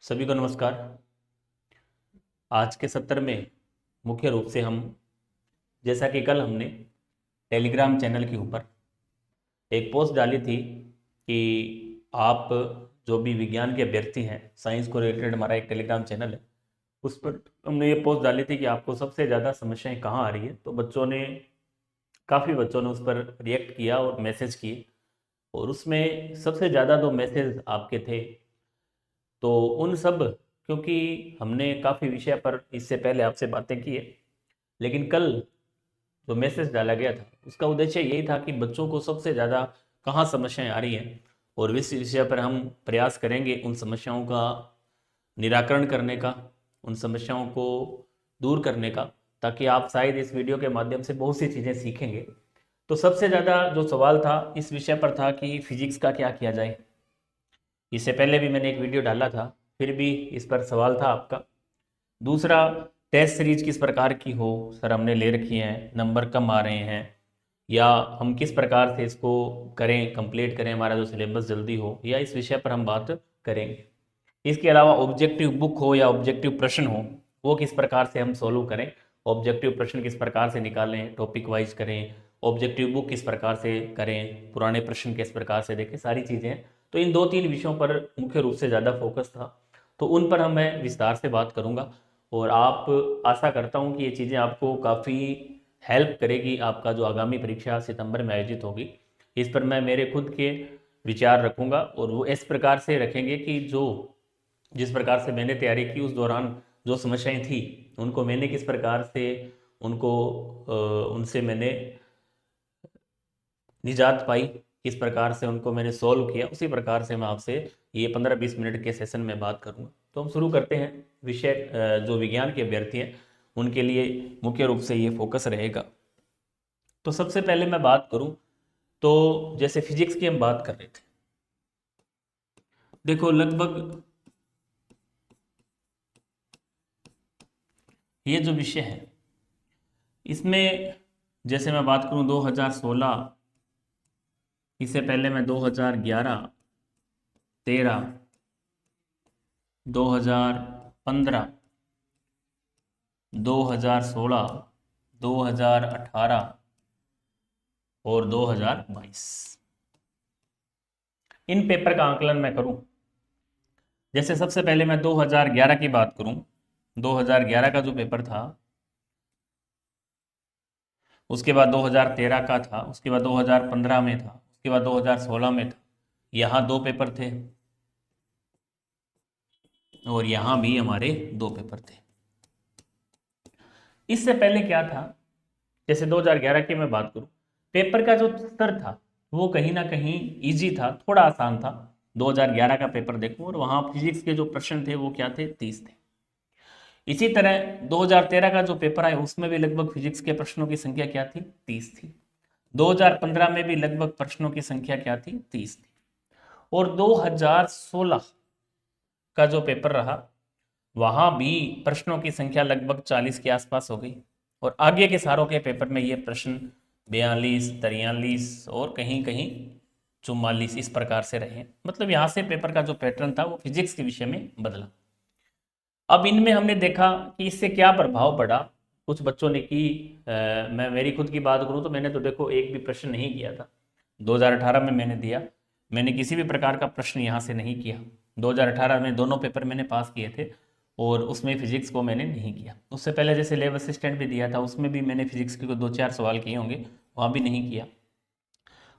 सभी को नमस्कार। आज के सत्र में मुख्य रूप से हम, जैसा कि कल हमने टेलीग्राम चैनल के ऊपर एक पोस्ट डाली थी कि आप जो भी विज्ञान के अभ्यर्थी हैं, साइंस को रिलेटेड हमारा एक टेलीग्राम चैनल है, उस पर हमने ये पोस्ट डाली थी कि आपको सबसे ज़्यादा समस्याएं कहाँ आ रही है। तो काफ़ी बच्चों ने उस पर रिएक्ट किया और मैसेज किए, और उसमें सबसे ज़्यादा दो मैसेज आपके थे। तो उन सब, क्योंकि हमने काफ़ी विषय पर इससे पहले आपसे बातें की है, लेकिन कल जो मैसेज डाला गया था उसका उद्देश्य यही था कि बच्चों को सबसे ज़्यादा कहाँ समस्याएं आ रही हैं, और इस विषय पर हम प्रयास करेंगे उन समस्याओं का निराकरण करने का, उन समस्याओं को दूर करने का, ताकि आप शायद इस वीडियो के माध्यम से बहुत सी चीज़ें सीखेंगे। तो सबसे ज़्यादा जो सवाल था इस विषय पर था कि फिजिक्स का क्या किया जाए। इससे पहले भी मैंने एक वीडियो डाला था, फिर भी इस पर सवाल था आपका। दूसरा, टेस्ट सीरीज किस प्रकार की हो, सर हमने ले रखी है, नंबर कम आ रहे हैं, या हम किस प्रकार से इसको करें, कंप्लीट करें, हमारा जो सिलेबस जल्दी हो, या इस विषय पर हम बात करेंगे। इसके अलावा ऑब्जेक्टिव बुक हो या ऑब्जेक्टिव प्रश्न हो, वो किस प्रकार से हम सोल्व करें, ऑब्जेक्टिव प्रश्न किस प्रकार से निकालें, टॉपिक वाइज करें, ऑब्जेक्टिव बुक किस प्रकार से करें, पुराने प्रश्न किस प्रकार से देखें, सारी चीज़ें। तो इन दो तीन विषयों पर मुख्य रूप से ज़्यादा फोकस था, तो उन पर मैं विस्तार से बात करूँगा। और आप, आशा करता हूँ कि ये चीज़ें आपको काफ़ी हेल्प करेगी। आपका जो आगामी परीक्षा सितंबर में आयोजित होगी, इस पर मैं मेरे खुद के विचार रखूँगा, और वो इस प्रकार से रखेंगे कि जिस प्रकार से मैंने तैयारी की उस दौरान जो समस्याएं थी, उनको मैंने किस प्रकार से उनको उनसे मैंने निजात पाई, किस प्रकार से उनको मैंने सॉल्व किया, उसी प्रकार से मैं आपसे ये 15-20 मिनट के सेशन में बात करूंगा। तो हम शुरू करते हैं। विषय जो विज्ञान के अभ्यर्थी हैं उनके लिए मुख्य रूप से ये फोकस रहेगा। तो सबसे पहले मैं बात करूं, तो जैसे फिजिक्स की हम बात कर रहे थे, देखो लगभग ये जो विषय है इसमें, जैसे मैं बात करूं 2016, इससे पहले मैं 2011, 13, 2015, 2016, 2018 और 2022 इन पेपर का आंकलन मैं करूं। जैसे सबसे पहले मैं 2011 की बात करूं, 2011 का जो पेपर था, उसके बाद 2013 का था, उसके बाद 2015 में था, उसके बाद 2016 में था। यहाँ दो पेपर थे, और यहाँ भी हमारे दो पेपर थे। इससे पहले क्या था, जैसे 2011 की मैं बात करूं, पेपर का जो स्तर था वो कहीं ना कहीं इजी था, थोड़ा आसान था। 2011 का पेपर देखो, और वहाँ फिजिक्स के जो प्रश्न थे वो क्या थे, 30 थे। इसी तरह 2013 का जो पेपर आया उसमें भी लगभग फिजिक्स के प्रश्नों की संख्या क्या थी, 30 थी। 2015 में भी लगभग प्रश्नों की संख्या क्या थी, 30 थी। और 2016 का जो पेपर रहा, वहां भी प्रश्नों की संख्या लगभग 40 के आसपास हो गई। और आगे के सारों के पेपर में ये प्रश्न 42, 43 और कहीं कहीं 44 इस प्रकार से रहे। मतलब यहाँ से पेपर का जो पैटर्न था वो फिजिक्स के विषय में बदला। अब इनमें हमने देखा कि इससे क्या प्रभाव पड़ा। कुछ बच्चों ने की, मैं मेरी खुद की बात करूं तो मैंने तो देखो एक भी प्रश्न नहीं किया था। 2018 में मैंने दिया, मैंने किसी भी प्रकार का प्रश्न यहाँ से नहीं किया। 2018 में दोनों पेपर मैंने पास किए थे, और उसमें फिजिक्स को मैंने नहीं किया। उससे पहले जैसे लैब असिस्टेंट भी दिया था, उसमें भी मैंने फिजिक्स के 2-4 सवाल किए होंगे, वहाँ भी नहीं किया।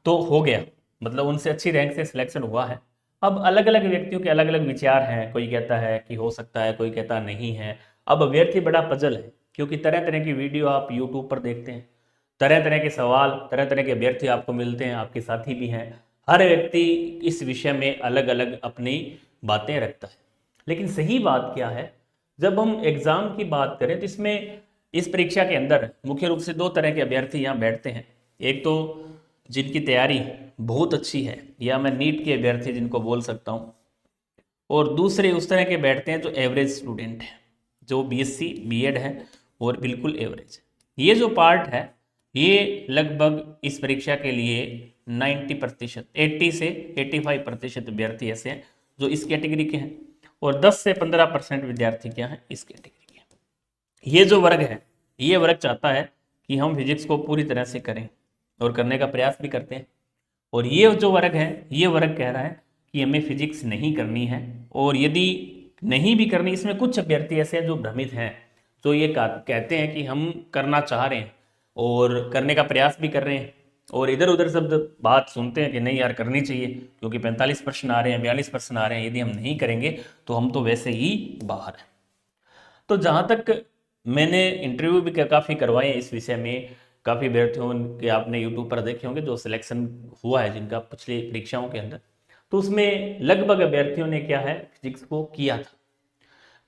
तो हो गया, मतलब उनसे अच्छी रैंक से सिलेक्शन हुआ है। अब अलग अलग व्यक्तियों के अलग अलग विचार हैं, कोई कहता है कि हो सकता है, कोई कहता नहीं है। अब अभ्यर्थी बड़ा पजल है, क्योंकि तरह तरह की वीडियो आप यूट्यूब पर देखते हैं, तरह तरह के सवाल, तरह तरह के अभ्यर्थी आपको मिलते हैं, आपके साथी भी हैं। हर व्यक्ति इस विषय में अलग अलग अपनी बातें रखता है। लेकिन सही बात क्या है, जब हम एग्जाम की बात करें तो इसमें, इस परीक्षा के अंदर मुख्य रूप से दो तरह के अभ्यर्थी यहाँ बैठते हैं। एक तो जिनकी तैयारी बहुत अच्छी है, या मैं नीट के अभ्यर्थी जिनको बोल सकता हूँ, और दूसरे उस तरह के बैठते हैं जो एवरेज स्टूडेंट हैं, जो बीएससी बीएड है और बिल्कुल एवरेज। ये जो पार्ट है, ये लगभग इस परीक्षा के लिए 90%, 80 से 85% अभ्यर्थी ऐसे हैं जो इस कैटेगरी के हैं। और 10 से 15% विद्यार्थी क्या है इस कैटेगरी के। ये जो वर्ग है, ये वर्ग चाहता है कि हम फिजिक्स को पूरी तरह से करें और करने का प्रयास भी करते हैं। और ये जो वर्ग है, ये वर्ग कह रहा है कि हमें फिजिक्स नहीं करनी है। और यदि नहीं भी करनी, इसमें कुछ अभ्यर्थी ऐसे हैं जो भ्रमित हैं, जो ये कहते हैं कि हम करना चाह रहे हैं और करने का प्रयास भी कर रहे हैं, और इधर उधर सब बात सुनते हैं कि नहीं यार करनी चाहिए क्योंकि 45 प्रश्न आ रहे हैं, 42 प्रश्न आ रहे हैं, यदि हम नहीं करेंगे तो हम तो वैसे ही बाहर हैं। तो जहाँ तक मैंने इंटरव्यू भी काफ़ी करवाए हैं इस विषय में, काफ़ी अभ्यर्थियों के आपने यूट्यूब पर देखे होंगे जो सिलेक्शन हुआ है जिनका पिछली परीक्षाओं के अंदर, तो उसमें लगभग अभ्यर्थियों ने क्या है फिजिक्स को किया था।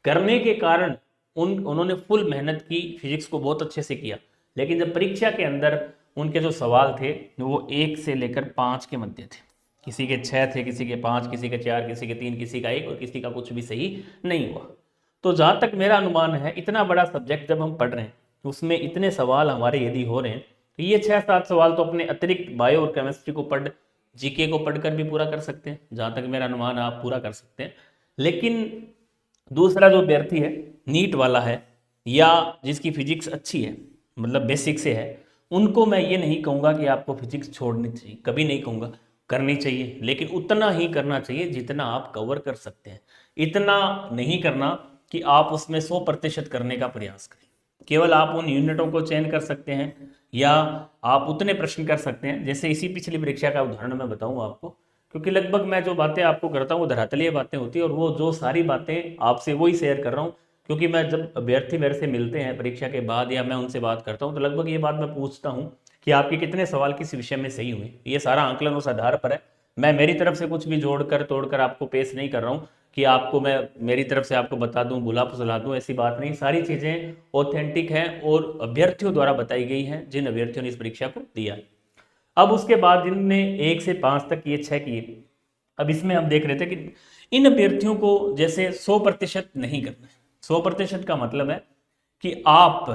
करने के कारण उन्होंने फुल मेहनत की, फिजिक्स को बहुत अच्छे से किया, लेकिन जब परीक्षा के अंदर उनके जो सवाल थे वो 1 से लेकर 5 के मध्य थे। किसी के 6 थे, किसी के 5, किसी के 4, किसी के 3, किसी का 1 और किसी का कुछ भी सही नहीं हुआ। तो जहाँ तक मेरा अनुमान है, इतना बड़ा सब्जेक्ट जब हम पढ़ रहे हैं उसमें इतने सवाल हमारे यदि हो रहे हैं तो ये 6-7 सवाल तो अपने अतिरिक्त बायो और केमिस्ट्री को पढ़, जीके को पढ़कर भी पूरा कर सकते हैं। जहाँ तक मेरा अनुमान है आप पूरा कर सकते हैं। लेकिन दूसरा जो अभ्यर्थी है, नीट वाला है या जिसकी फिजिक्स अच्छी है, मतलब बेसिक से है, उनको मैं ये नहीं कहूँगा कि आपको फिजिक्स छोड़नी चाहिए, कभी नहीं कहूँगा, करनी चाहिए, लेकिन उतना ही करना चाहिए जितना आप कवर कर सकते हैं। इतना नहीं करना कि आप उसमें 100% करने का प्रयास करें। केवल आप उन यूनिटों को चयन कर सकते हैं या आप उतने प्रश्न कर सकते हैं। जैसे इसी पिछली परीक्षा का उदाहरण मैं बताऊँ आपको, क्योंकि लगभग मैं जो बातें आपको करता हूँ वो धरातलीय बातें होती है, और वो जो सारी बातें आपसे वही शेयर कर रहा हूँ, क्योंकि मैं जब अभ्यर्थी मेरे से मिलते हैं परीक्षा के बाद या मैं उनसे बात करता हूँ तो लगभग ये बात मैं पूछता हूँ कि आपके कितने सवाल किस विषय में सही हुए। ये सारा आंकलन उस आधार पर है। मैं मेरी तरफ से कुछ भी जोड़कर तोड़कर आपको पेश नहीं कर रहा हूँ कि आपको मैं मेरी तरफ से आपको बता दूं, बुला फुसला दूं, ऐसी बात नहीं। सारी चीज़ें ऑथेंटिक हैं और अभ्यर्थियों द्वारा बताई गई हैं जिन अभ्यर्थियों ने इस परीक्षा को दिया। अब उसके बाद जिनने 1 से 5 तक किए, 6 किए, अब इसमें हम देख रहे थे कि इन अभ्यर्थियों को जैसे 100% नहीं करना है। 100% का मतलब है कि आप,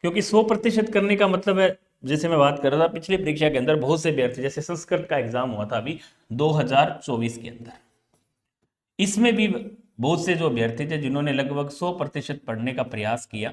क्योंकि 100% करने का मतलब है, जैसे मैं बात कर रहा था पिछली परीक्षा के अंदर बहुत से अभ्यर्थी, जैसे संस्कृत का एग्जाम हुआ था अभी 2024 के अंदर, इसमें भी बहुत से जो अभ्यर्थी थे जिन्होंने लगभग 100% पढ़ने का प्रयास किया।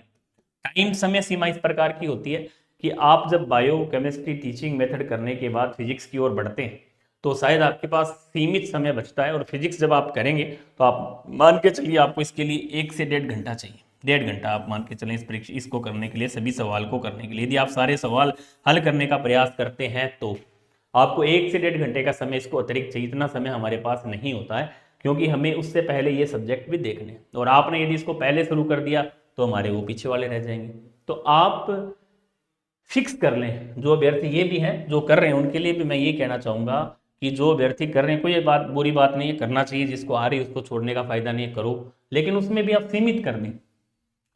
टाइम समय सीमा इस प्रकार की होती है कि आप जब बायो केमिस्ट्री टीचिंग मेथड करने के बाद फिजिक्स की ओर बढ़ते हैं तो शायद आपके पास सीमित समय बचता है, और फिजिक्स जब आप करेंगे तो आप मान के चलिए आपको इसके लिए 1 से 1.5 घंटा चाहिए। 1.5 घंटा आप मान के चलें इस परीक्षा इसको करने के लिए, सभी सवाल को करने के लिए। यदि आप सारे सवाल हल करने का प्रयास करते हैं तो आपको 1 से 1.5 घंटे का समय इसको अतिरिक्त चाहिए। इतना समय हमारे पास नहीं होता है क्योंकि हमें उससे पहले ये सब्जेक्ट भी देखने हैं, और आपने यदि इसको पहले शुरू कर दिया तो हमारे वो पीछे वाले रह जाएंगे। तो आप फिक्स कर लें। जो अभ्यर्थी ये भी हैं जो कर रहे हैं उनके लिए भी मैं ये कहना चाहूँगा कि जो अभ्यर्थी कर रहे हैं, कोई ये बात बुरी बात नहीं है, करना चाहिए, जिसको आ रही है उसको छोड़ने का फायदा नहीं है, करो, लेकिन उसमें भी आप सीमित कर दें।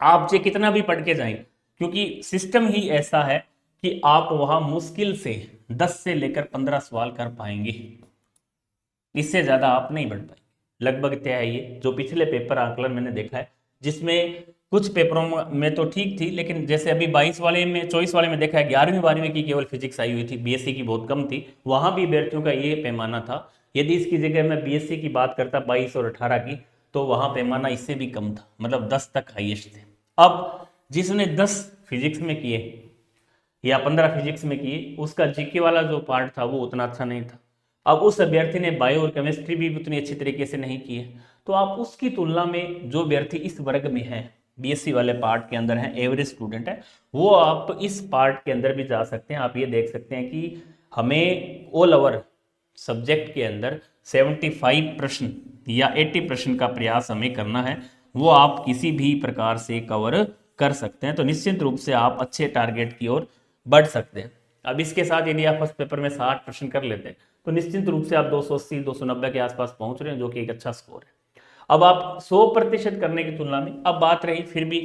आप चाहे कितना भी पढ़ के जाएं, क्योंकि सिस्टम ही ऐसा है कि आप वहां मुश्किल से 10 से लेकर 15 सवाल कर पाएंगे, इससे ज्यादा आप नहीं बढ़ पाएंगे। लगभग तय है ये। जो पिछले पेपर आकलन मैंने देखा है जिसमें कुछ पेपरों में तो ठीक थी, लेकिन जैसे अभी 22 वाले में, 24 वाले में देखा है 11वीं 12वीं की केवल फिजिक्स आई हुई थी, बीएससी की बहुत कम थी। वहां भी अभ्यर्थियों का ये पैमाना था। यदि इसकी जगह मैं बीएससी की बात करता 22 और 18 की, तो वहां पैमाना इससे भी कम था, मतलब 10 तक हाईएस्ट थे। अब जिसने 10 फिजिक्स में किए या 15 फिजिक्स में किए, उसका जीके वाला जो पार्ट था वो उतना अच्छा नहीं था। अब उस अभ्यर्थी ने बायो और केमिस्ट्री भी उतनी अच्छी तरीके से नहीं की है, तो आप उसकी तुलना में जो अभ्यर्थी इस वर्ग में है, बीएससी वाले पार्ट के अंदर है, एवरेज स्टूडेंट है, वो आप इस पार्ट के अंदर भी जा सकते हैं। आप ये देख सकते हैं कि हमें ऑल ओवर सब्जेक्ट के अंदर 75 प्रश्न या 80 प्रश्न का प्रयास हमें करना है, वो आप किसी भी प्रकार से कवर कर सकते हैं। तो निश्चित रूप से आप अच्छे टारगेट की ओर बढ़ सकते हैं। अब इसके साथ यदि आप फर्स्ट पेपर में 60 प्रश्न कर लेते हैं तो निश्चित रूप से आप 280 290 के आसपास पहुंच रहे हैं, जो कि एक अच्छा स्कोर है। अब आप 100% करने की तुलना में, अब बात रही, फिर भी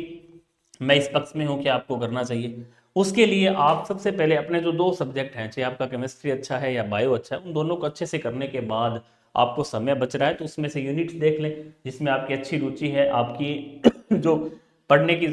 मैं इस पक्ष में हूं कि आपको करना चाहिए। उसके लिए आप सबसे पहले अपने जो 2 सब्जेक्ट हैं, चाहे आपका केमिस्ट्री अच्छा है या बायो अच्छा है, उन दोनों को अच्छे से करने के बाद आपको समय बच रहा है तो उसमें से यूनिट्स देख लें जिसमें आपकी अच्छी रुचि है, आपकी जो पढ़ने की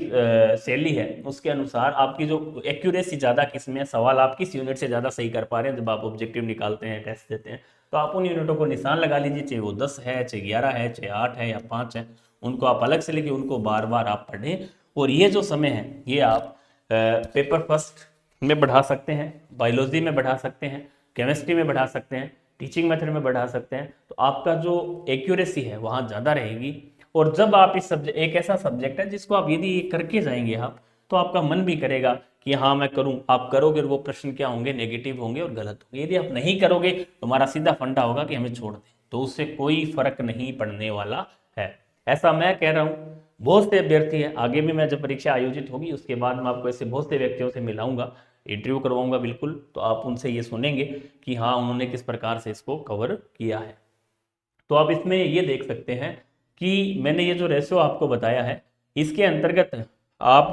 शैली है उसके अनुसार आपकी जो एक्यूरेसी ज़्यादा किस में है, सवाल आप किस यूनिट से ज़्यादा सही कर पा रहे हैं जब आप ऑब्जेक्टिव निकालते हैं, टेस्ट देते हैं, तो आप उन यूनिटों को निशान लगा लीजिए, चाहे वो 10 है, चाहे 11 है, चाहे 8 है या 5 है, उनको आप अलग से लेके उनको बार बार आप पढ़ें। और ये जो समय है ये आप पेपर फर्स्ट में बढ़ा सकते हैं, बायोलॉजी में बढ़ा सकते हैं, केमिस्ट्री में बढ़ा सकते हैं, टीचिंग मेथड में बढ़ा सकते हैं, तो आपका जो एक्यूरेसी है वहाँ ज़्यादा रहेगी। और जब आप इस सब्जेक्ट, एक ऐसा सब्जेक्ट है जिसको आप यदि करके जाएंगे आप, तो आपका मन भी करेगा कि हाँ मैं करूं, आप करोगे और वो प्रश्न क्या होंगे, नेगेटिव होंगे और गलत होंगे। यदि आप नहीं करोगे तो हमारा सीधा फंडा होगा कि हमें छोड़ दें, तो उससे कोई फर्क नहीं पड़ने वाला है, ऐसा मैं कह रहा हूँ। बहुत से अभ्यर्थी हैं, आगे भी मैं जब परीक्षा आयोजित होगी उसके बाद मैं आपको ऐसे बहुत से व्यक्तियों से मिलाऊंगा, इंटरव्यू करवाऊंगा बिल्कुल, तो आप उनसे ये सुनेंगे कि हाँ उन्होंने किस प्रकार से इसको कवर किया है। तो आप इसमें ये देख सकते हैं कि मैंने ये जो रेशो आपको बताया है इसके अंतर्गत आप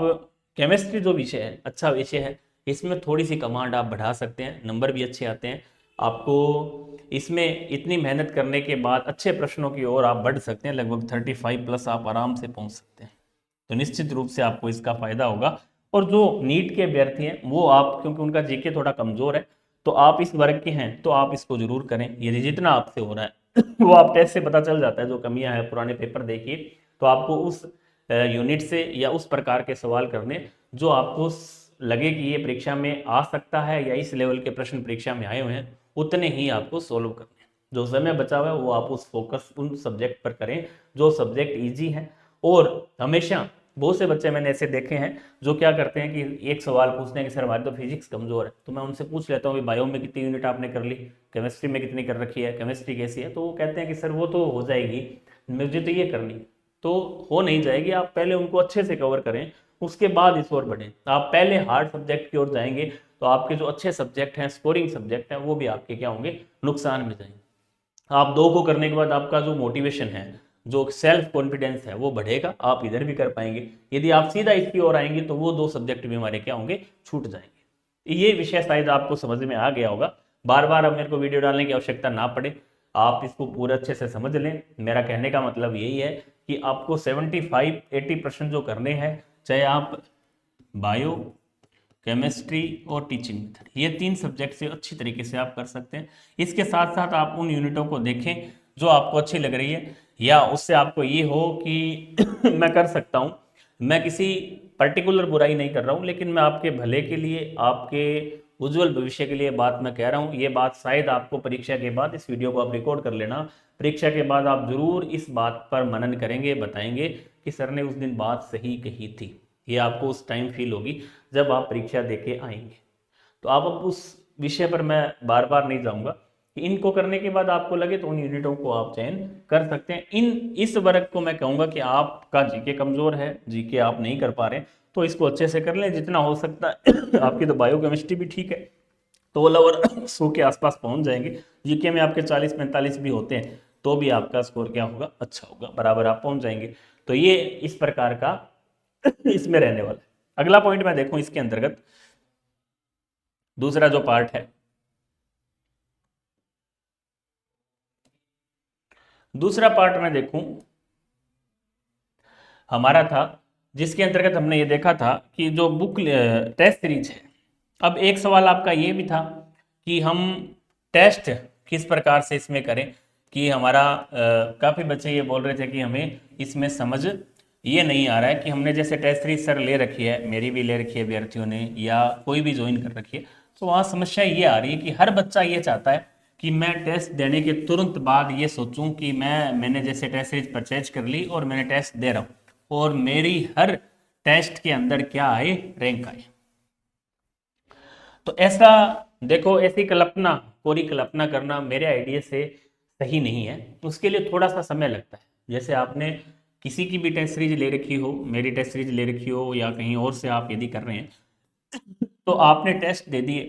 केमिस्ट्री जो विषय है अच्छा विषय है, इसमें थोड़ी सी कमांड आप बढ़ा सकते हैं, नंबर भी अच्छे आते हैं आपको। इसमें इतनी मेहनत करने के बाद अच्छे प्रश्नों की ओर आप बढ़ सकते हैं, लगभग 35 प्लस आप आराम से पहुंच सकते हैं, तो निश्चित रूप से आपको इसका फायदा होगा। और जो नीट के अभ्यर्थी हैं वो आप, क्योंकि उनका जीके थोड़ा कमजोर है, तो आप इस वर्ग के हैं तो आप इसको जरूर करें, यदि जितना आपसे हो रहा है वो आप टेस्ट से पता चल जाता है, जो कमियां हैं पुराने पेपर देखिए, तो आपको उस यूनिट से या उस प्रकार के सवाल करने जो आपको लगे कि ये परीक्षा में आ सकता है या इस लेवल के प्रश्न परीक्षा में आए हुए हैं, उतने ही आपको सोल्व करने हैं। जो समय बचा हुआ है वो आप उस फोकस उन सब्जेक्ट पर करें जो सब्जेक्ट ईजी हैं। और हमेशा बहुत से बच्चे मैंने ऐसे देखे हैं जो क्या करते हैं कि एक सवाल पूछते हैं कि सर हमारी तो फिजिक्स कमजोर है, तो मैं उनसे पूछ लेता हूँ बायो में कितनी यूनिट आपने कर ली, केमिस्ट्री में कितनी कर रखी है, केमिस्ट्री कैसी है, तो वो कहते हैं कि सर वो तो हो जाएगी, मुझे तो ये करनी है। तो हो नहीं जाएगी, आप पहले उनको अच्छे से कवर करें, उसके बाद इस ओर बढ़ें। आप पहले हार्ड सब्जेक्ट की ओर जाएंगे तो आपके जो अच्छे सब्जेक्ट हैं, स्कोरिंग सब्जेक्ट हैं, वो भी आपके क्या होंगे, नुकसान में जाएंगे। आप दो को करने के बाद आपका जो मोटिवेशन है, जो सेल्फ कॉन्फिडेंस है, वो बढ़ेगा, आप इधर भी कर पाएंगे। यदि आप सीधा इसकी ओर आएंगे तो वो दो सब्जेक्ट भी हमारे क्या होंगे, छूट जाएंगे। ये विषय शायद आपको समझ में आ गया होगा, बार बार अब मेरे को वीडियो डालने की आवश्यकता ना पड़े, आप इसको पूरा अच्छे से समझ लें। मेरा कहने का मतलब यही है कि आपको 75-80% जो करने हैं, चाहे आप बायो, केमिस्ट्री और टीचिंग मेथड, ये तीन सब्जेक्ट से अच्छी तरीके से आप कर सकते हैं। इसके साथ साथ आप उन यूनिटों को देखें जो आपको अच्छी लग रही है, या उससे आपको ये हो कि मैं कर सकता हूँ, मैं किसी पर्टिकुलर बुराई नहीं कर रहा हूँ, लेकिन मैं आपके भले के लिए, आपके उज्जवल भविष्य के लिए बात मैं कह रहा हूँ। ये बात शायद आपको परीक्षा के बाद, इस वीडियो को आप रिकॉर्ड कर लेना, परीक्षा के बाद आप जरूर इस बात पर मनन करेंगे, बताएंगे कि सर ने उस दिन बात सही कही थी। ये आपको उस टाइम फील होगी जब आप परीक्षा देके आएंगे। तो आप अब उस विषय पर मैं बार बार नहीं जाऊंगा, कि इनको करने के बाद आपको लगे तो उन यूनिटों को आप चयन कर सकते हैं। इस वर्ग को मैं कहूंगा कि आपका जीके कमजोर है, जीके आप नहीं कर पा रहे, तो इसको अच्छे से कर लें जितना हो सकता है। आपकी तो बायोकेमिस्ट्री भी ठीक है, तो ओवर 100 के आसपास पहुंच जाएंगे। जीके में आपके 40-45 भी होते हैं तो भी आपका स्कोर क्या होगा, अच्छा होगा, बराबर आप पहुंच जाएंगे। तो ये इस प्रकार का इसमें रहने वाला है। अगला पॉइंट मैं देखूं इसके अंतर्गत, दूसरा जो पार्ट है, दूसरा पार्ट में देखूं हमारा था, जिसके अंतर्गत हमने ये देखा था कि जो बुक टेस्ट सीरीज है। अब एक सवाल आपका ये भी था कि हम टेस्ट किस प्रकार से इसमें करें, कि हमारा काफ़ी बच्चे ये बोल रहे थे कि हमें इसमें समझ ये नहीं आ रहा है कि हमने जैसे टेस्ट सीरीज सर ले रखी है, मेरी भी ले रखी है अभ्यर्थियों ने, या कोई भी ज्वाइन कर रखी है, तो वहाँ समस्या ये आ रही है कि हर बच्चा ये चाहता है कि मैं टेस्ट देने के तुरंत बाद ये सोचूं कि मैंने जैसे टेस्ट सीरीज परचेज कर ली और मैंने टेस्ट दे रहा हूँ, और मेरी हर टेस्ट के अंदर क्या आए, रैंक आए। तो ऐसा देखो, ऐसी कल्पना, पूरी कल्पना करना मेरे आइडिया से सही नहीं है, उसके लिए थोड़ा सा समय लगता है। जैसे आपने किसी की भी टेस्ट सीरीज ले रखी हो, मेरी टेस्ट सीरीज ले रखी हो, या कहीं और से आप यदि कर रहे हैं, तो आपने टेस्ट दे दिए,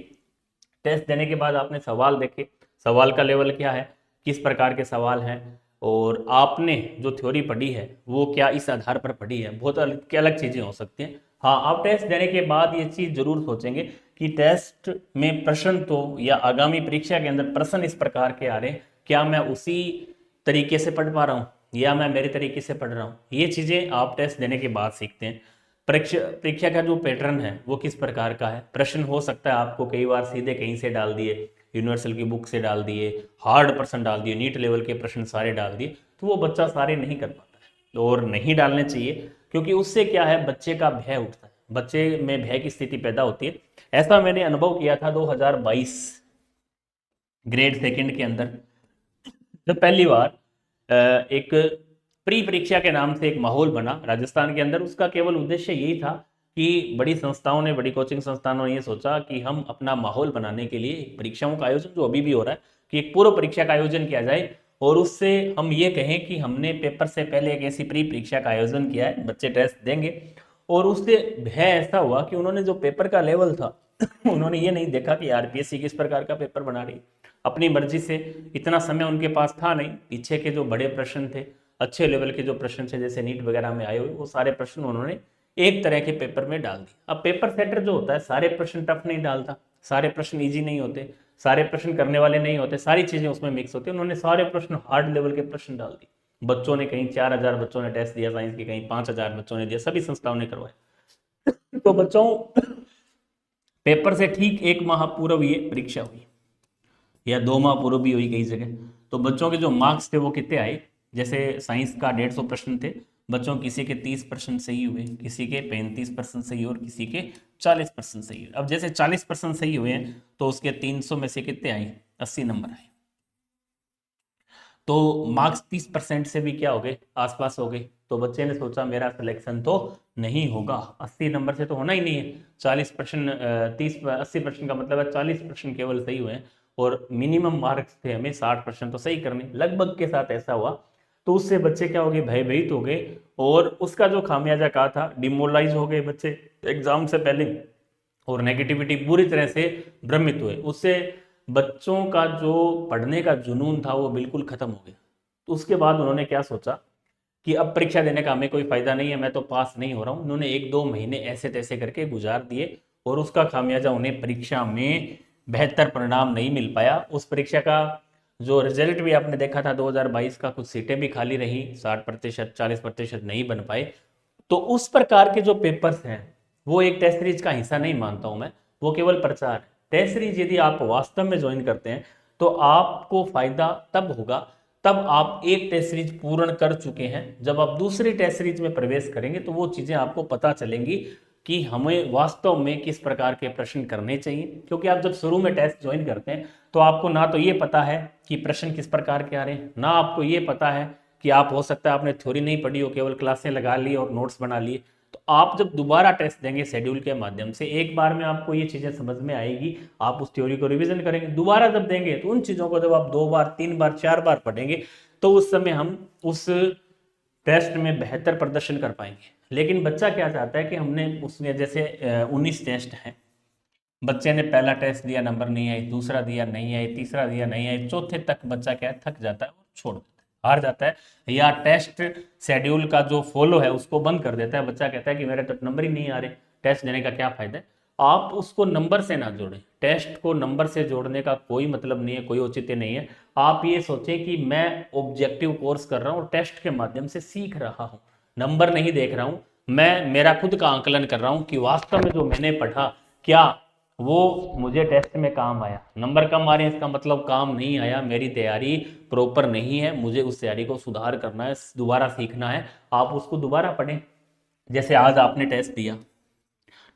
टेस्ट देने के बाद आपने सवाल देखे, सवाल का लेवल क्या है, किस प्रकार के सवाल हैं, और आपने जो थ्योरी पढ़ी है वो क्या इस आधार पर पढ़ी है, बहुत अलग अलग चीज़ें हो सकती हैं। हाँ, आप टेस्ट देने के बाद ये चीज़ जरूर सोचेंगे कि टेस्ट में प्रश्न तो, या आगामी परीक्षा के अंदर प्रश्न इस प्रकार के आ रहे हैं, क्या मैं उसी तरीके से पढ़ पा रहा हूँ, या मैं मेरे तरीके से पढ़ रहा हूँ, ये चीज़ें आप टेस्ट देने के बाद सीखते हैं। परीक्षा का जो पैटर्न है वो किस प्रकार का है, प्रश्न हो सकता है आपको कई बार सीधे कहीं से डाल दिए, यूनिवर्सल की बुक से डाल दिए, हार्ड प्रश्न डाल दिए, नीट लेवल के प्रश्न सारे डाल दिए, तो वो बच्चा सारे नहीं कर पाता है और नहीं डालने चाहिए, क्योंकि उससे क्या है, बच्चे का भय उठता है, बच्चे में भय की स्थिति पैदा होती है। ऐसा मैंने अनुभव किया था 2022 ग्रेड सेकंड के अंदर, जब पहली बार एक प्री परीक्षा के नाम से एक माहौल बना राजस्थान के अंदर। उसका केवल उद्देश्य यही था कि बड़ी संस्थाओं ने, बड़ी कोचिंग संस्थानों ने ये सोचा कि हम अपना माहौल बनाने के लिए परीक्षाओं का आयोजन, जो अभी भी हो रहा है, कि एक पूर्व परीक्षा का आयोजन किया जाए और उससे हम ये कहें कि हमने पेपर से पहले एक ऐसी प्री परीक्षा का आयोजन किया है, बच्चे टेस्ट देंगे। और उससे भय ऐसा हुआ कि उन्होंने जो पेपर का लेवल था उन्होंने ये नहीं देखा कि आरपीएससी किस प्रकार का पेपर बना रही, अपनी मर्जी से। इतना समय उनके पास था नहीं, पीछे के जो बड़े प्रश्न थे, अच्छे लेवल के जो प्रश्न थे, जैसे नीट वगैरह में आए हुए, वो सारे प्रश्न उन्होंने एक तरह के पेपर में डाल दिए। अब पेपर सेटर जो होता है सारे प्रश्न टफ नहीं डालता, सारे प्रश्न इजी नहीं होते, सारे प्रश्न करने वाले नहीं होते, सारी चीजें उसमें मिक्स होती है। उन्होंने सारे प्रश्न हार्ड लेवल के प्रश्न डाल दिए। बच्चों ने कहीं 4000 बच्चों ने टेस्ट दिया साइंस के, कहीं 5000 बच्चों ने दिया, सभी संस्थाओं ने करवाया। तो बच्चों, पेपर से ठीक एक माह पूर्व ये परीक्षा हुई, या 2 माह पूर्व भी हुई कई जगह। तो बच्चों के जो मार्क्स थे वो कितने आए, जैसे साइंस का 150 प्रश्न थे, बच्चों किसी के 30% सही हुए, किसी के 35% सही और किसी के 40% सही हुए। अब जैसे 40% सही हुए हैं तो उसके 300 में से कितने आए, 80 नंबर आए। तो मार्क्स 30% से भी क्या हो गए, आसपास हो गए। तो बच्चे ने सोचा मेरा सिलेक्शन तो नहीं होगा, 80 नंबर से तो होना ही नहीं है। 40% 80% का मतलब है 40% केवल सही हुए हैं, और मिनिमम मार्क्स थे हमें 60% तो सही करने, लगभग के साथ ऐसा हुआ। तो उससे बच्चे क्या हो गए, भयभीत हो गए, और उसका जो खामियाजा कहा था, डिमोरलाइज हो गए बच्चे एग्जाम से पहले, और नेगेटिविटी पूरी तरह से भ्रमित हुए। उससे बच्चों का जो पढ़ने का जुनून था वो बिल्कुल खत्म हो गया। तो उसके बाद उन्होंने क्या सोचा कि अब परीक्षा देने का हमें कोई फायदा नहीं है, मैं तो पास नहीं हो रहा हूँ। उन्होंने 1-2 महीने ऐसे तैसे करके गुजार दिए, और उसका खामियाजा उन्हें परीक्षा में बेहतर परिणाम नहीं मिल पाया। उस परीक्षा का जो रिजल्ट भी आपने देखा था 2022 का, कुछ सीटें भी खाली रही, 60% 40% नहीं बन पाए। तो उस प्रकार के जो पेपर्स हैं वो एक टेस्ट सीरीज का हिस्सा नहीं मानता हूं मैं, वो केवल प्रचार है। टेस्ट सीरीज यदि आप वास्तव में ज्वाइन करते हैं तो आपको फायदा तब होगा तब आप एक टेस्ट सीरीज पूर्ण कर चुके हैं। जब आप दूसरी टेस्ट सीरीज में प्रवेश करेंगे तो वो चीजें आपको पता चलेंगी कि हमें वास्तव में किस प्रकार के प्रश्न करने चाहिए। क्योंकि आप जब शुरू में टेस्ट ज्वाइन करते हैं तो आपको ना तो ये पता है कि प्रश्न किस प्रकार के आ रहे हैं, ना आपको ये पता है कि आप, हो सकता है आपने थ्योरी नहीं पढ़ी हो, केवल क्लासें लगा ली और नोट्स बना लिए। तो आप जब दोबारा टेस्ट देंगे शेड्यूल के माध्यम से, एक बार में आपको ये चीजें समझ में आएगी, आप उस थ्योरी को रिवीजन करेंगे। दोबारा जब देंगे तो उन चीजों को जब आप 2 बार 3 बार 4 बार पढ़ेंगे तो उस समय हम उस टेस्ट में बेहतर प्रदर्शन कर पाएंगे। लेकिन बच्चा क्या चाहता है कि हमने उसमें जैसे 19 टेस्ट हैं, बच्चे ने पहला टेस्ट दिया, नंबर नहीं आए, दूसरा दिया नहीं आए, तीसरा दिया नहीं आए, चौथे तक बच्चा क्या है, थक जाता है और छोड़ देता है, हार जाता है, या टेस्ट शेड्यूल का जो फॉलो है उसको बंद कर देता है। बच्चा कहता है कि मेरे तो नंबर ही नहीं आ रहे, टेस्ट देने का क्या फायदा है। आप उसको नंबर से ना जोड़ें, टेस्ट को नंबर से जोड़ने का कोई मतलब नहीं है, कोई औचित्य नहीं है। आप ये सोचें कि मैं ऑब्जेक्टिव कोर्स कर रहा हूँ और टेस्ट के माध्यम से सीख रहा हूँ, नंबर नहीं देख रहा हूँ। मैं मेरा खुद का आंकलन कर रहा हूँ कि वास्तव में जो मैंने पढ़ा क्या वो मुझे टेस्ट में काम आया। नंबर कम आ रहे हैं इसका मतलब काम नहीं आया, मेरी तैयारी प्रॉपर नहीं है, मुझे उस तैयारी को सुधार करना है, दोबारा सीखना है। आप उसको दोबारा पढ़ें। जैसे आज आपने टेस्ट दिया,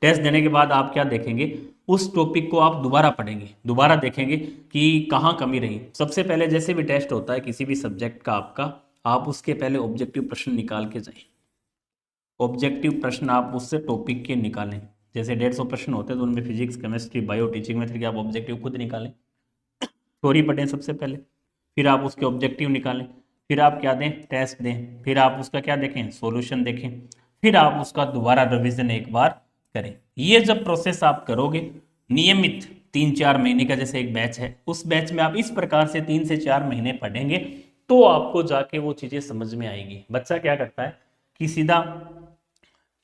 टेस्ट देने के बाद आप क्या देखेंगे, उस टॉपिक को आप दोबारा पढ़ेंगे, दोबारा देखेंगे कि कहाँ कमी रही। सबसे पहले जैसे भी टेस्ट होता है किसी भी सब्जेक्ट का आपका, आप उसके पहले ऑब्जेक्टिव प्रश्न निकाल के जाएं। ऑब्जेक्टिव प्रश्न आप उससे टॉपिक के निकालें। जैसे 150 प्रश्न होते हैं तो उनमें physics, chemistry, bio, teaching method के आप ऑब्जेक्टिव खुद निकालें। थ्योरी पढ़ें सबसे पहले, फिर आप उसके ऑब्जेक्टिव निकालें, फिर आप क्या दें, टेस्ट दें, फिर आप उसका क्या देखें, सॉल्यूशन देखें, फिर आप उसका दोबारा रिवीजन एक बार करें। ये जब प्रोसेस आप करोगे नियमित 3-4 महीने का, जैसे एक बैच है, उस बैच में आप इस प्रकार से 3 से 4 महीने पढ़ेंगे तो आपको जाके वो चीजें समझ में आएगी। बच्चा क्या करता है कि सीधा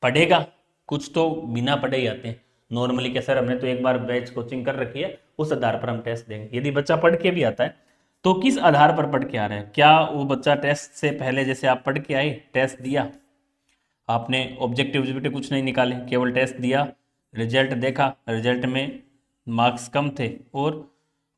पढ़ेगा, कुछ तो बिना पढ़े ही आते हैं नॉर्मली, क्या सर हमने तो एक बार बैच कोचिंग कर रखी है, उस आधार पर हम टेस्ट देंगे। यदि बच्चा पढ़ के भी आता है तो किस आधार पर पढ़ के आ रहे हैं? क्या वो बच्चा टेस्ट से पहले जैसे आप पढ़ के आए, टेस्ट दिया, आपने ऑब्जेक्टिव ऑब्जेक्टिव कुछ नहीं निकाले, केवल टेस्ट दिया, रिजल्ट देखा, रिजल्ट में मार्क्स कम थे और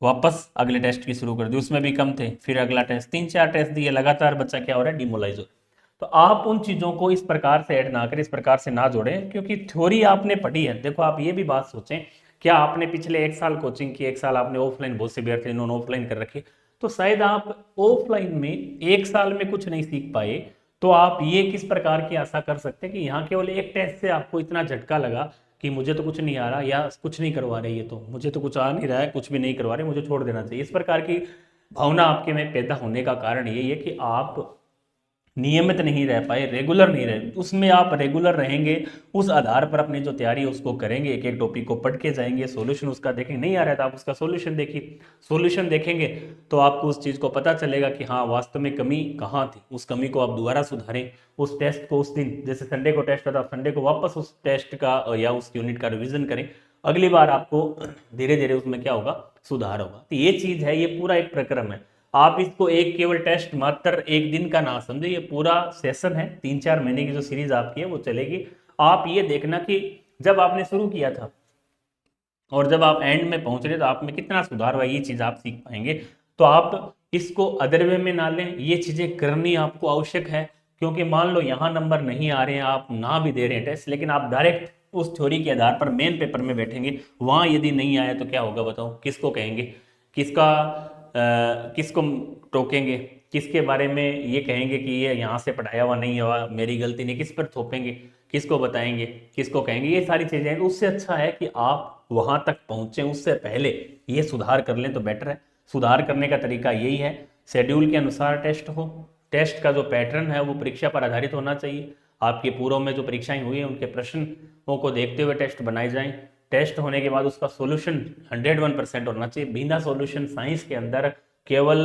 वापस अगले टेस्ट की शुरू कर दी, उसमें भी कम थे, फिर अगला टेस्ट, 3-4 टेस्ट दिए लगातार, बच्चा क्या हो रहा है, डिमोलाइज हो रहा है। तो आप उन चीज़ों को इस प्रकार से ऐड ना करें, इस प्रकार से ना जोड़ें, क्योंकि थ्योरी आपने पढ़ी है। देखो आप ये भी बात सोचें, क्या आपने पिछले 1 साल कोचिंग की, 1 साल आपने ऑफलाइन, बहुत से विद्यार्थी इन्होंने ऑफलाइन कर रखी, तो शायद आप ऑफलाइन में 1 साल में कुछ नहीं सीख पाए, तो आप ये किस प्रकार की आशा कर सकते हैं कि यहाँ केवल एक टेस्ट से आपको इतना झटका लगा कि मुझे तो कुछ नहीं आ रहा, या कुछ नहीं करवा रहे, ये तो मुझे तो कुछ आ नहीं रहा है, कुछ भी नहीं करवा रहे, मुझे छोड़ देना चाहिए। इस प्रकार की भावना आपके में पैदा होने का कारण यही है कि आप नियमित नहीं रह पाए, रेगुलर नहीं रहे। उसमें आप रेगुलर रहेंगे, उस आधार पर अपनी जो तैयारी है उसको करेंगे, एक एक टॉपिक को पढ़ के जाएंगे, सॉल्यूशन उसका देखेंगे, नहीं आ रहा है तो आप उसका सॉल्यूशन देखिए, सॉल्यूशन देखेंगे तो आपको उस चीज़ को पता चलेगा कि हाँ वास्तव में कमी कहाँ थी, उस कमी को आप दोबारा सुधारें। उस टेस्ट को उस दिन, जैसे संडे को टेस्ट था, संडे को वापस उस टेस्ट का या उस यूनिट का रिविजन करें, अगली बार आपको धीरे धीरे उसमें क्या होगा, सुधार होगा। तो ये चीज़ है, ये पूरा एक प्रक्रम है। आप इसको एक केवल टेस्ट मात्र एक दिन का ना समझे, ये पूरा सेशन है, 3-4 महीने की जो सीरीज आपकी है वो चलेगी। आप ये देखना कि जब आपने शुरू किया था और जब आप एंड में पहुंच रहे तो आप में कितना सुधार हुआ, ये चीज आप सीख पाएंगे। तो आप इसको अदर वे में ना लें, ये चीजें करनी आपको आवश्यक है। क्योंकि मान लो यहाँ नंबर नहीं आ रहे हैं, आप ना भी दे रहे हैं टेस्ट, लेकिन आप डायरेक्ट उस थ्योरी के आधार पर मेन पेपर में बैठेंगे, वहां यदि नहीं आया तो क्या होगा बताओ, किसको कहेंगे, किसका किसको टोकेंगे, किसके बारे में ये कहेंगे कि ये यहाँ से पढ़ाया हुआ नहीं हुआ, मेरी गलती नहीं, किस पर थोपेंगे, किसको बताएंगे, किसको कहेंगे, ये सारी चीजें हैं। तो उससे अच्छा है कि आप वहां तक पहुंचे, उससे पहले ये सुधार कर लें तो बेटर है। सुधार करने का तरीका यही है, शेड्यूल के अनुसार टेस्ट हो, टेस्ट का जो पैटर्न है वो परीक्षा पर आधारित होना चाहिए। आपके पूर्व में जो परीक्षाएं हुई हैं उनके प्रश्नों को देखते हुए टेस्ट बनाए जाएं। टेस्ट होने के बाद उसका सॉल्यूशन 101% होना चाहिए, बिना सॉल्यूशन साइंस के अंदर केवल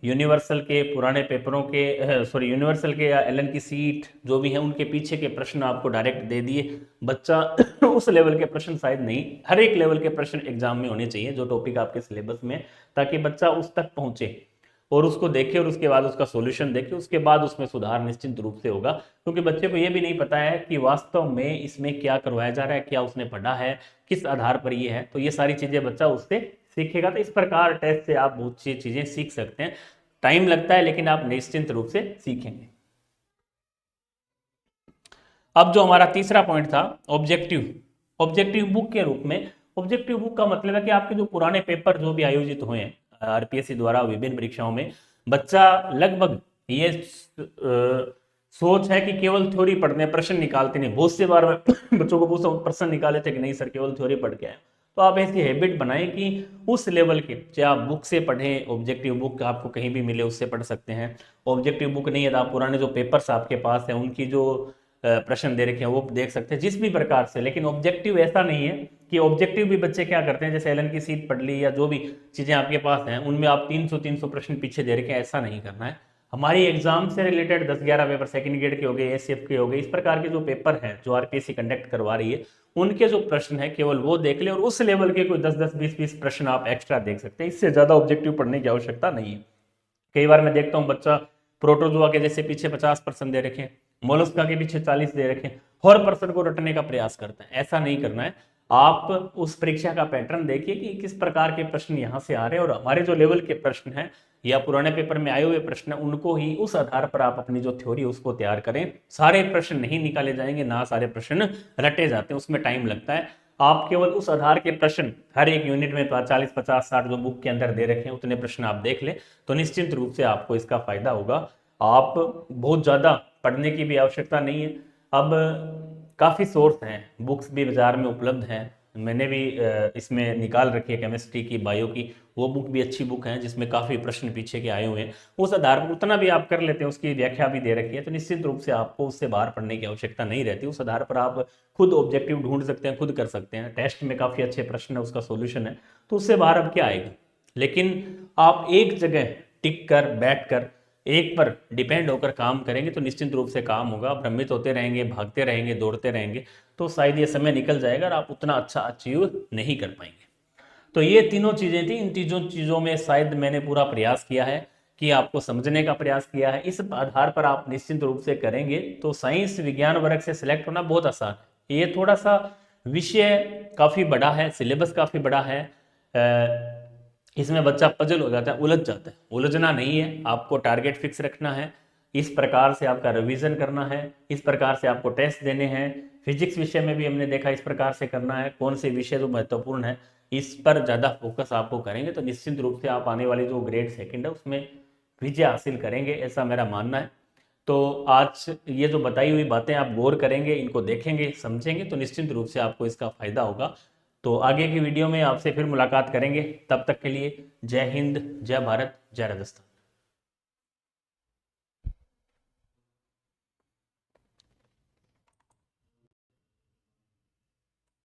यूनिवर्सल के पुराने पेपरों के, सॉरी यूनिवर्सल के या एलन की सीट जो भी है उनके पीछे के प्रश्न आपको डायरेक्ट दे दिए, बच्चा उस लेवल के प्रश्न शायद नहीं, हर एक लेवल के प्रश्न एग्जाम में होने चाहिए जो टॉपिक आपके सिलेबस में, ताकि बच्चा उस तक पहुंचे और उसको देखे और उसके बाद उसका सॉल्यूशन देखे, उसके बाद उसमें सुधार निश्चित रूप से होगा। क्योंकि बच्चे को ये भी नहीं पता है कि वास्तव में इसमें क्या करवाया जा रहा है, क्या उसने पढ़ा है, किस आधार पर ये है, तो ये सारी चीजें बच्चा उससे सीखेगा। तो इस प्रकार टेस्ट से आप बहुत सी चीजें सीख सकते हैं, टाइम लगता है लेकिन आप निश्चिंत रूप से सीखेंगे। अब जो हमारा तीसरा पॉइंट था, ऑब्जेक्टिव, ऑब्जेक्टिव बुक के रूप में। ऑब्जेक्टिव बुक का मतलब है कि आपके जो पुराने पेपर जो भी आयोजित हुए हैं आरपीएससी द्वारा विभिन्न परीक्षाओं में, बच्चा लगभग ये सोच है कि केवल थ्योरी पढ़ने, प्रश्न निकालते नहीं। बहुत से बार मैं बच्चों को पूछता हूँ प्रश्न निकाले थे कि नहीं सर केवल थ्योरी पढ़ के आए। तो आप ऐसी हैबिट बनाएं कि उस लेवल के, चाहे आप बुक से पढ़ें, ऑब्जेक्टिव बुक आपको कहीं भी मिले उससे पढ़ सकते हैं। ऑब्जेक्टिव बुक नहीं है तो आप पुराने जो पेपर्स आपके पास है उनकी जो प्रश्न दे रखे हैं वो देख सकते हैं, जिस भी प्रकार से। लेकिन ऑब्जेक्टिव ऐसा नहीं है कि ऑब्जेक्टिव भी बच्चे क्या करते हैं, जैसे एलन की सीट पढ़ ली या जो भी चीजें आपके पास हैं उनमें आप 300 प्रश्न पीछे दे रखे हैं, ऐसा नहीं करना है। हमारी एग्जाम से रिलेटेड 10-11 पेपर, सेकंड ग्रेड के हो गए, एसएफ के हो गए, इस प्रकार के जो पेपर हैं जो आरपीएससी कंडक्ट करवा रही है, उनके जो प्रश्न है केवल वो देख ले, और उस लेवल के कोई 10-10, 20-20 प्रश्न आप एक्स्ट्रा देख सकते हैं। इससे ज्यादा ऑब्जेक्टिव पढ़ने की आवश्यकता नहीं है। कई बार मैं देखता हूँ बच्चा प्रोटोजोआ के जैसे पीछे 50% दे रखे, मोलस्का के पीछे 40 दे रखे, हर पर्सन को रटने का प्रयास करता है। ऐसा नहीं करना है। आप उस परीक्षा का पैटर्न देखिए कि किस प्रकार के प्रश्न यहाँ से आ रहे हैं, और हमारे जो लेवल के प्रश्न हैं या पुराने पेपर में आए हुए प्रश्न, उनको ही उस आधार पर आप अपनी जो थ्योरी उसको तैयार करें। सारे प्रश्न नहीं निकाले जाएंगे, ना सारे प्रश्न रटे जाते हैं, उसमें टाइम लगता है। आप केवल उस आधार के प्रश्न, हर एक यूनिट में 40, 50, 60 जो बुक के अंदर दे रखे हैं उतने प्रश्न आप देख लें, तो निश्चित रूप से आपको इसका फायदा होगा। आप बहुत ज़्यादा पढ़ने की भी आवश्यकता नहीं है। अब काफ़ी सोर्स हैं, बुक्स भी बाजार में उपलब्ध हैं। मैंने भी इसमें निकाल रखी है केमिस्ट्री की, बायो की, वो बुक भी अच्छी बुक है जिसमें काफ़ी प्रश्न पीछे के आए हुए हैं। उस आधार पर उतना भी आप कर लेते हैं, उसकी व्याख्या भी दे रखी है, तो निश्चित रूप से आपको उससे बाहर पढ़ने की आवश्यकता नहीं रहती। उस आधार पर आप खुद ऑब्जेक्टिव ढूंढ सकते हैं, खुद कर सकते हैं। टेस्ट में काफ़ी अच्छे प्रश्न है, उसका सोल्यूशन है, तो उससे बाहर अब क्या आएगा। लेकिन आप एक जगह टिक कर, बैठ कर, एक पर डिपेंड होकर काम करेंगे तो निश्चित रूप से काम होगा। भ्रमित होते रहेंगे, भागते रहेंगे, दौड़ते रहेंगे, तो शायद ये समय निकल जाएगा और आप उतना अच्छा अचीव नहीं कर पाएंगे। तो ये तीनों चीज़ें थी। इन तीनों चीज़ों में शायद मैंने पूरा प्रयास किया है कि आपको समझने का प्रयास किया है। इस आधार पर आप निश्चित रूप से करेंगे तो साइंस विज्ञान वर्ग से सिलेक्ट होना बहुत आसान है। ये थोड़ा सा विषय काफ़ी बड़ा है, सिलेबस काफ़ी बड़ा है, इसमें बच्चा पजल हो जाता है, उलझ जाता है। उलझना नहीं है, आपको टारगेट फिक्स रखना है, इस प्रकार से आपका रिवीजन करना है, इस प्रकार से आपको टेस्ट देने हैं। फिजिक्स विषय में भी हमने देखा इस प्रकार से करना है, कौन से विषय जो महत्वपूर्ण है इस पर ज़्यादा फोकस आपको करेंगे तो निश्चित रूप से आप आने वाली जो ग्रेड सेकंड है उसमें विजय हासिल करेंगे, ऐसा मेरा मानना है। तो आज ये जो बताई हुई बातें आप गौर करेंगे, इनको देखेंगे, समझेंगे तो निश्चित रूप से आपको इसका फायदा होगा। तो आगे की वीडियो में आपसे फिर मुलाकात करेंगे, तब तक के लिए जय हिंद, जय भारत, जय राजस्थान।